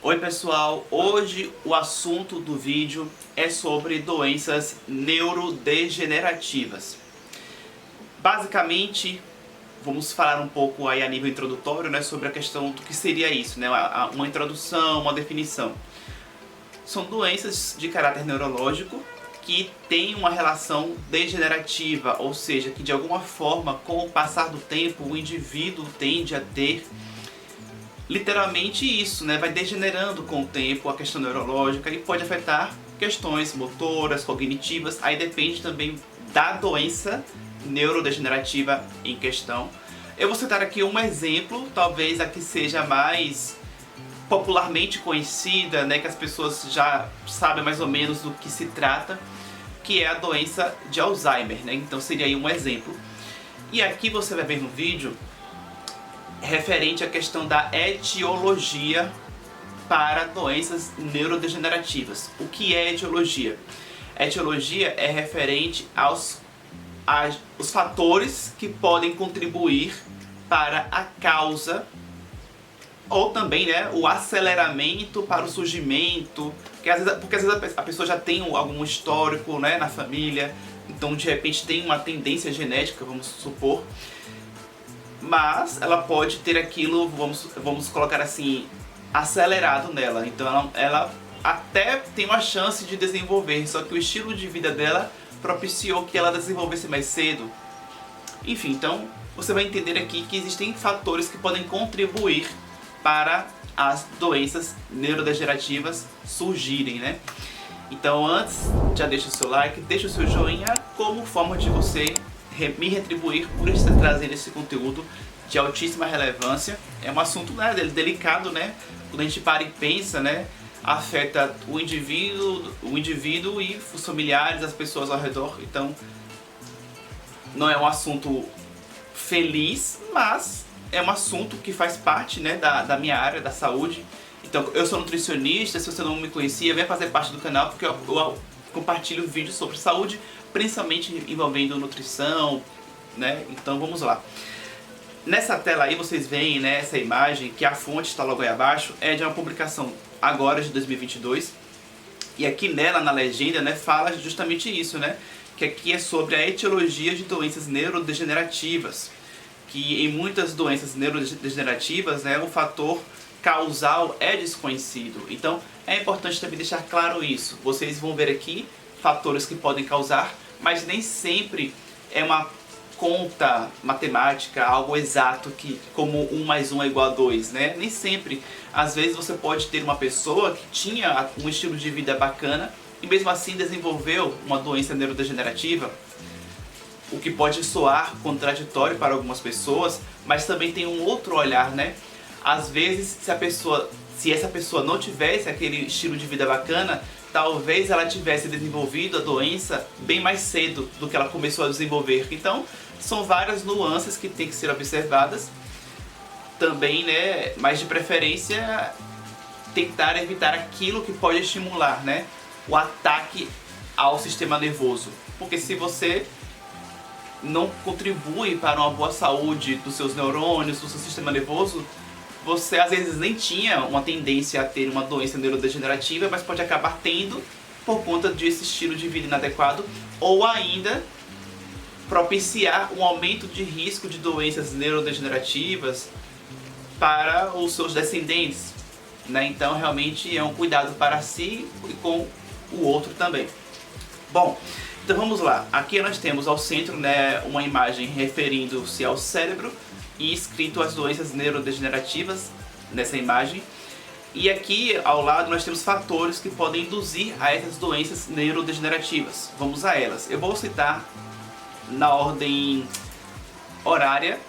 Oi pessoal, hoje o assunto do vídeo é sobre doenças neurodegenerativas. Basicamente, vamos falar um pouco aí a nível introdutório, né, sobre a questão do que seria isso, né, uma introdução, uma definição. São doenças de caráter neurológico que têm uma relação degenerativa, ou seja, que de alguma forma, com o passar do tempo, o indivíduo tende a ter literalmente isso, né? Vai degenerando com o tempo a questão neurológica e pode afetar questões motoras, cognitivas, aí depende também da doença neurodegenerativa em questão. Eu vou citar aqui um exemplo, talvez a que seja mais popularmente conhecida, né, que as pessoas já sabem mais ou menos do que se trata, que é a doença de Alzheimer, né? Então seria aí um exemplo. E aqui você vai ver no vídeo referente à questão da etiologia para doenças neurodegenerativas. O que é etiologia? Etiologia é referente aos fatores que podem contribuir para a causa ou também, né, o aceleramento para o surgimento, porque às vezes a pessoa já tem algum histórico, né, na família, então de repente tem uma tendência genética, vamos supor, mas ela pode ter aquilo, vamos colocar assim, acelerado nela. Então ela até tem uma chance de desenvolver, só que o estilo de vida dela propiciou que ela desenvolvesse mais cedo. Enfim, então você vai entender aqui que existem fatores que podem contribuir para as doenças neurodegenerativas surgirem, né? Então antes, já deixa o seu like, deixa o seu joinha como forma de você me retribuir por estar trazendo esse conteúdo de altíssima relevância. É um assunto, né, delicado, né? Quando a gente para e pensa, né, afeta o indivíduo e os familiares, as pessoas ao redor. Então não é um assunto feliz, mas é um assunto que faz parte, né, da minha área, da saúde. Então eu sou nutricionista, se você não me conhecia, venha fazer parte do canal, porque eu compartilho vídeos sobre saúde, principalmente envolvendo nutrição, né? Então vamos lá. Nessa tela aí vocês veem, né, essa imagem, que a fonte está logo aí abaixo, é de uma publicação agora de 2022. E aqui nela, na legenda, né, fala justamente isso, né? Que aqui é sobre a etiologia de doenças neurodegenerativas. Que em muitas doenças neurodegenerativas, né, o fator causal é desconhecido. Então é importante também deixar claro isso. Vocês vão ver aqui fatores que podem causar, mas nem sempre é uma conta matemática, algo exato, que como 1 mais 1 é igual a 2, né? Nem sempre. Às vezes você pode ter uma pessoa que tinha um estilo de vida bacana e mesmo assim desenvolveu uma doença neurodegenerativa, o que pode soar contraditório para algumas pessoas, mas também tem um outro olhar, né? Às vezes, se essa pessoa não tivesse aquele estilo de vida bacana, talvez ela tivesse desenvolvido a doença bem mais cedo do que ela começou a desenvolver. Então, são várias nuances que tem que ser observadas. Também, né, mas de preferência, tentar evitar aquilo que pode estimular, né, o ataque ao sistema nervoso. Porque se você não contribui para uma boa saúde dos seus neurônios, do seu sistema nervoso, você às vezes nem tinha uma tendência a ter uma doença neurodegenerativa, mas pode acabar tendo por conta desse estilo de vida inadequado, ou ainda propiciar um aumento de risco de doenças neurodegenerativas para os seus descendentes, né? Então realmente é um cuidado para si e com o outro também. Bom, então vamos lá. Aqui nós temos ao centro, né, uma imagem referindo-se ao cérebro e escrito as doenças neurodegenerativas nessa imagem. E aqui ao lado nós temos fatores que podem induzir a essas doenças neurodegenerativas. Vamos a elas. Eu vou citar na ordem horária,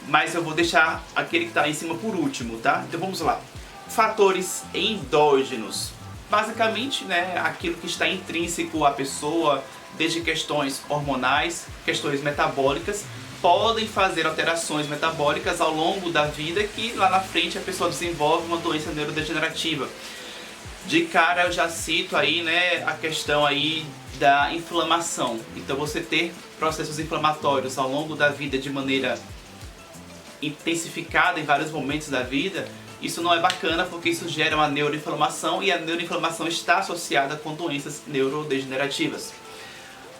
mas eu vou deixar aquele que está em cima por último, tá? Então vamos lá. Fatores endógenos. Basicamente, né, aquilo que está intrínseco à pessoa, desde questões hormonais, questões metabólicas, podem fazer alterações metabólicas ao longo da vida que lá na frente a pessoa desenvolve uma doença neurodegenerativa. De cara eu já cito aí, né, a questão aí da inflamação. Então você ter processos inflamatórios ao longo da vida de maneira intensificada em vários momentos da vida Isso não é bacana porque isso gera uma neuroinflamação e a neuroinflamação está associada com doenças neurodegenerativas.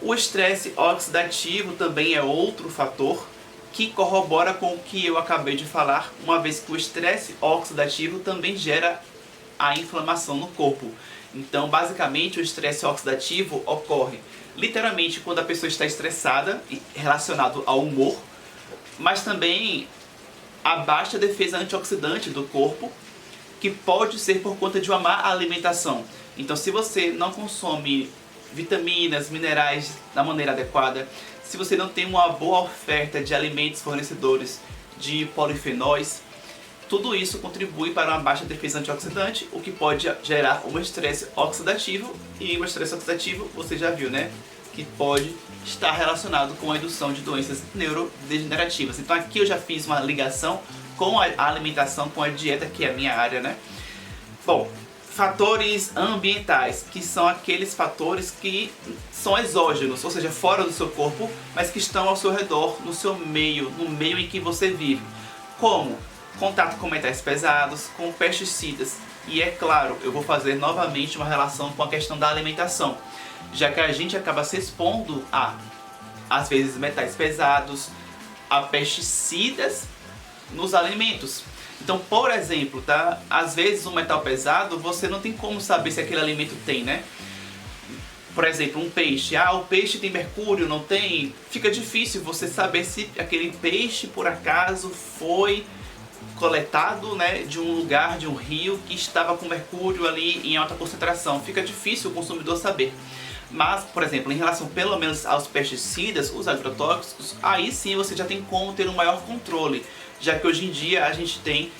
O estresse oxidativo também é outro fator que corrobora com o que eu acabei de falar, uma vez que o estresse oxidativo também gera a inflamação no corpo. Então, basicamente, o estresse oxidativo ocorre literalmente quando a pessoa está estressada, relacionado ao humor, mas também a baixa defesa antioxidante do corpo, que pode ser por conta de uma má alimentação. Então, se você não consome vitaminas, minerais da maneira adequada, se você não tem uma boa oferta de alimentos fornecedores de polifenóis, tudo isso contribui para uma baixa defesa antioxidante, o que pode gerar um estresse oxidativo, e o estresse oxidativo, você já viu, né? Que pode estar relacionado com a indução de doenças neurodegenerativas. Então aqui eu já fiz uma ligação com a alimentação, com a dieta, que é a minha área, né? Bom, fatores ambientais, que são aqueles fatores que são exógenos, ou seja, fora do seu corpo, mas que estão ao seu redor, no seu meio, no meio em que você vive. Como contato com metais pesados, com pesticidas. E é claro, eu vou fazer novamente uma relação com a questão da alimentação, já que a gente acaba se expondo a, às vezes, metais pesados, a pesticidas nos alimentos. Então, por exemplo, tá? Às vezes um metal pesado, você não tem como saber se aquele alimento tem, né? Por exemplo, um peixe. Ah, o peixe tem mercúrio, não tem? Fica difícil você saber se aquele peixe, por acaso, foi coletado, né, de um lugar, de um rio que estava com mercúrio ali em alta concentração. Fica difícil o consumidor saber. Mas, por exemplo, em relação pelo menos aos pesticidas, os agrotóxicos, aí sim você já tem como ter um maior controle, já que hoje em dia a gente tem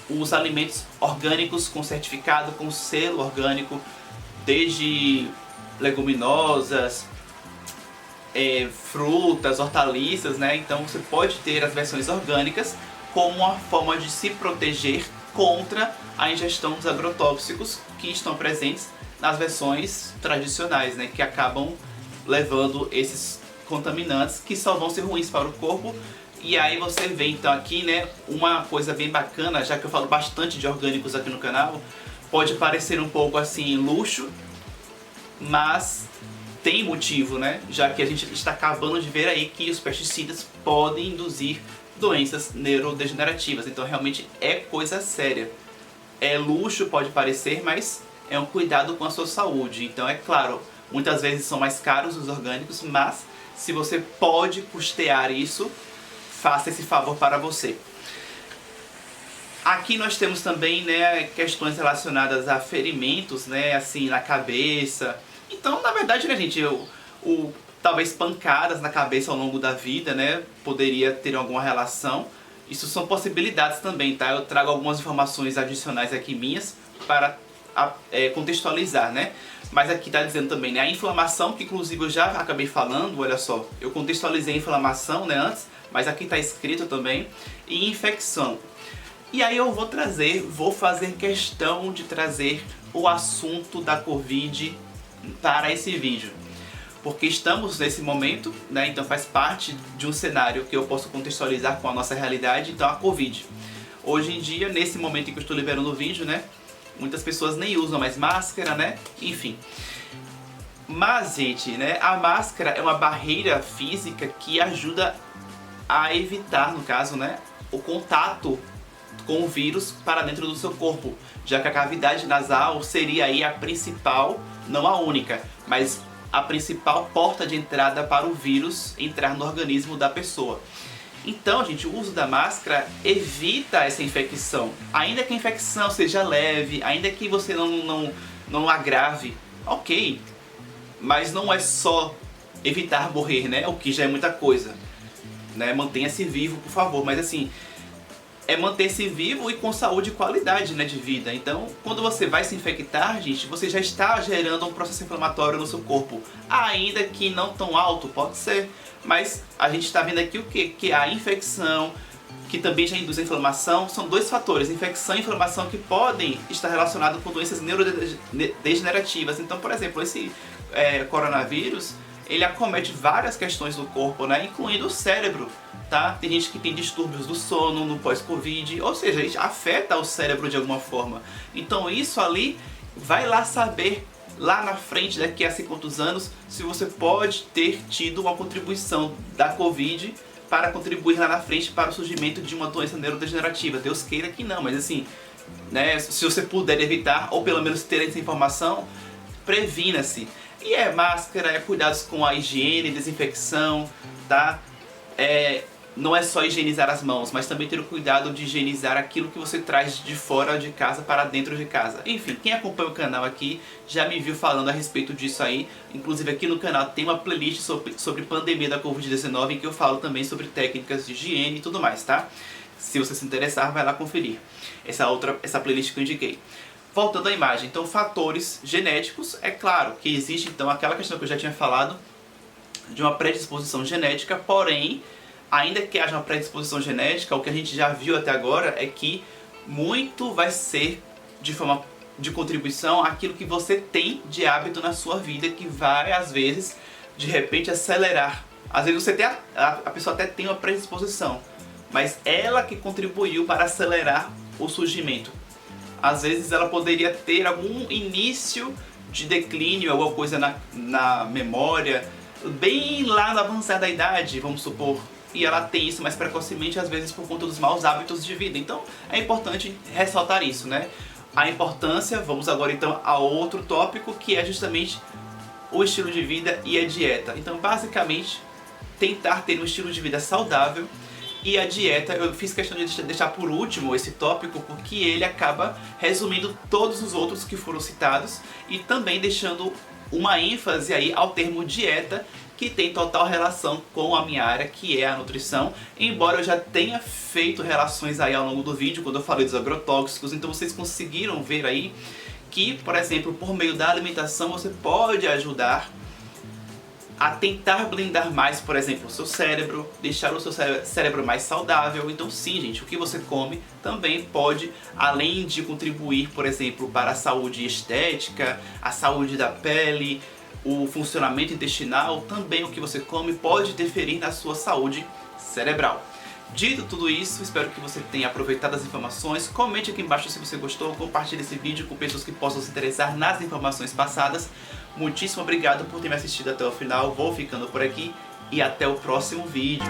os alimentos orgânicos com certificado, com selo orgânico, desde leguminosas, frutas, hortaliças, né? Então você pode ter as versões orgânicas como uma forma de se proteger contra a ingestão dos agrotóxicos que estão presentes nas versões tradicionais, né, que acabam levando esses contaminantes que só vão ser ruins para o corpo. E aí você vê então aqui, né, uma coisa bem bacana, já que eu falo bastante de orgânicos aqui no canal, pode parecer um pouco assim luxo, mas tem motivo, né, já que a gente está acabando de ver aí que os pesticidas podem induzir doenças neurodegenerativas. Então realmente é coisa séria. É luxo, pode parecer, mas é um cuidado com a sua saúde. Então é claro, muitas vezes são mais caros os orgânicos, mas se você pode custear isso, faça esse favor para você. Aqui nós temos também, né, questões relacionadas a ferimentos, né, assim, na cabeça. Então, na verdade, né, gente, talvez pancadas na cabeça ao longo da vida, né, poderia ter alguma relação. Isso são possibilidades também, tá? Eu trago algumas informações adicionais aqui minhas para contextualizar, né? Mas aqui está dizendo também, né, a inflamação, que inclusive eu já acabei falando, olha só, eu contextualizei a inflamação, né, antes, mas aqui está escrito também, e infecção. E aí eu vou fazer questão de trazer o assunto da Covid para esse vídeo, porque estamos nesse momento, né, então faz parte de um cenário que eu posso contextualizar com a nossa realidade, então a Covid. Hoje em dia, nesse momento em que eu estou liberando o vídeo, né, muitas pessoas nem usam mais máscara, né, enfim. Mas, gente, né, a máscara é uma barreira física que ajuda a evitar, no caso, né, o contato com o vírus para dentro do seu corpo, já que a cavidade nasal seria aí a principal, não a única, mas a principal porta de entrada para o vírus entrar no organismo da pessoa. Então, gente, o uso da máscara evita essa infecção. Ainda que a infecção seja leve, ainda que você não agrave, ok. Mas não é só evitar morrer, né? O que já é muita coisa, né? Mantenha-se vivo, por favor. Mas assim, é manter-se vivo e com saúde e qualidade, né, de vida. Então, quando você vai se infectar, gente, você já está gerando um processo inflamatório no seu corpo. Ainda que não tão alto, pode ser. Mas a gente está vendo aqui o quê? Que a infecção, que também já induz a inflamação, são dois fatores, infecção e inflamação, que podem estar relacionados com doenças neurodegenerativas. Então, por exemplo, esse coronavírus ele acomete várias questões do corpo, né? Incluindo o cérebro, tá? Tem gente que tem distúrbios do sono no pós-Covid, ou seja, ele afeta o cérebro de alguma forma. Então isso ali, vai lá saber, lá na frente, daqui a 50 anos, se você pode ter tido uma contribuição da Covid para contribuir lá na frente para o surgimento de uma doença neurodegenerativa. Deus queira que não, mas assim, né, se você puder evitar, ou pelo menos ter essa informação, previna-se. E é máscara, é cuidados com a higiene, desinfecção, tá? Não é só higienizar as mãos, mas também ter o cuidado de higienizar aquilo que você traz de fora de casa para dentro de casa. Enfim, quem acompanha o canal aqui já me viu falando a respeito disso aí. Inclusive aqui no canal tem uma playlist sobre pandemia da Covid-19 em que eu falo também sobre técnicas de higiene e tudo mais, tá? Se você se interessar, vai lá conferir essa playlist que eu indiquei. Voltando à imagem, então fatores genéticos, é claro que existe então aquela questão que eu já tinha falado de uma predisposição genética, porém, ainda que haja uma predisposição genética, o que a gente já viu até agora é que muito vai ser de forma de contribuição aquilo que você tem de hábito na sua vida, que vai às vezes, de repente, acelerar. Às vezes você tem a pessoa até tem uma predisposição, mas ela que contribuiu para acelerar o surgimento. Às vezes ela poderia ter algum início de declínio, alguma coisa na memória, bem lá no avançar da idade, vamos supor, e ela tem isso mais precocemente, às vezes por conta dos maus hábitos de vida. Então é importante ressaltar isso, né? A importância, vamos agora então a outro tópico, que é justamente o estilo de vida e a dieta. Então basicamente, tentar ter um estilo de vida saudável. E a dieta, eu fiz questão de deixar por último esse tópico, porque ele acaba resumindo todos os outros que foram citados e também deixando uma ênfase aí ao termo dieta, que tem total relação com a minha área, que é a nutrição, embora eu já tenha feito relações aí ao longo do vídeo, quando eu falei dos agrotóxicos, então vocês conseguiram ver aí que, por exemplo, por meio da alimentação você pode ajudar a tentar blindar mais, por exemplo, o seu cérebro, deixar o seu cérebro mais saudável. Então sim, gente, o que você come também pode, além de contribuir, por exemplo, para a saúde estética, a saúde da pele, o funcionamento intestinal, também o que você come pode interferir na sua saúde cerebral. Dito tudo isso, espero que você tenha aproveitado as informações. Comente aqui embaixo se você gostou, compartilhe esse vídeo com pessoas que possam se interessar nas informações passadas. Muitíssimo obrigado por ter me assistido até o final, vou ficando por aqui e até o próximo vídeo.